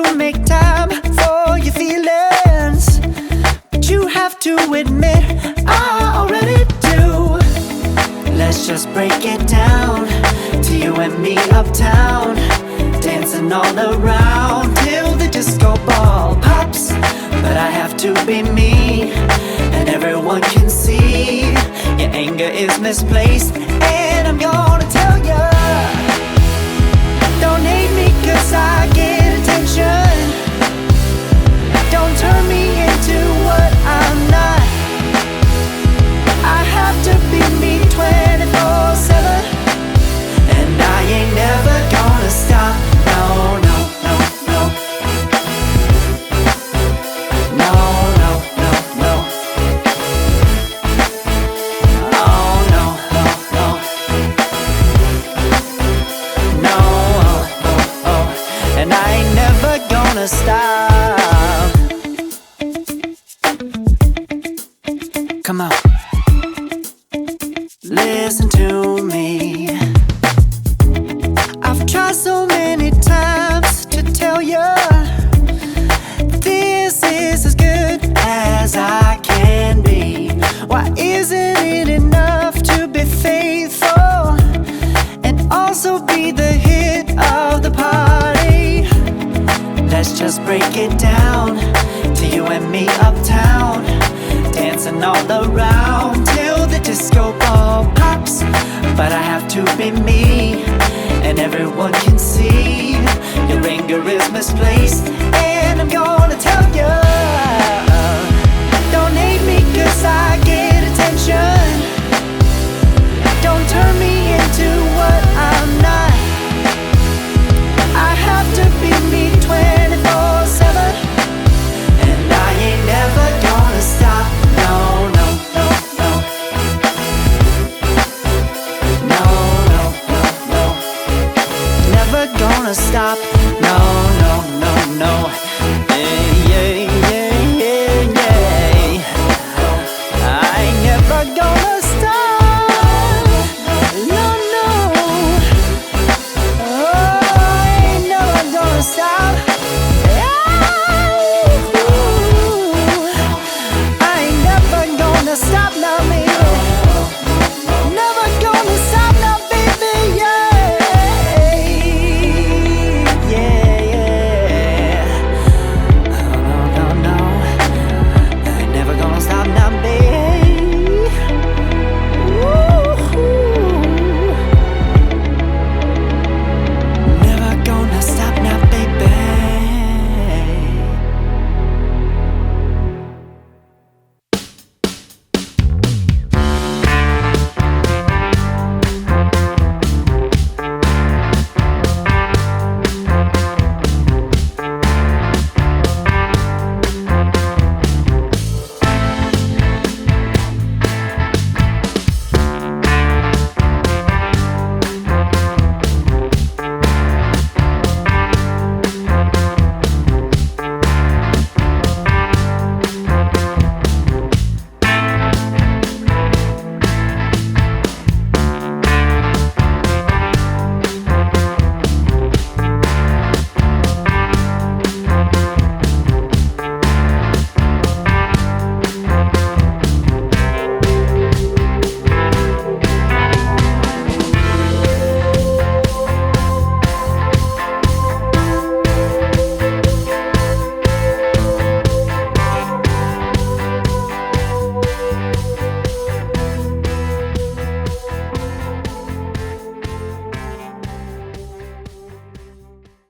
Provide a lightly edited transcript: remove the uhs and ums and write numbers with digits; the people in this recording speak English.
to make time for your feelings, but you have to admit I already do. Let's just break it down to you and me uptown, dancing all around till the disco ball pops. But I have to be me, and everyone can see your anger is misplaced. And I'm gonna tell ya, don't hate me 'cause I get attention. Don't turn me into what I'm not. I have to be me 24/7, and I ain't never gonna stop. No, no, no, no. No, no, no, no. Oh, no, no, no. No, oh, oh, oh. And I ain't never gonna stop. Come on, listen to me. I've tried so many times to tell you this is as good as I can be. Why isn't it enough to be faithful and also be the hit of the party? Let's just break it down to you and me uptown, dancing all around till the disco ball pops. But I have to be me, and everyone can see your anger is misplaced.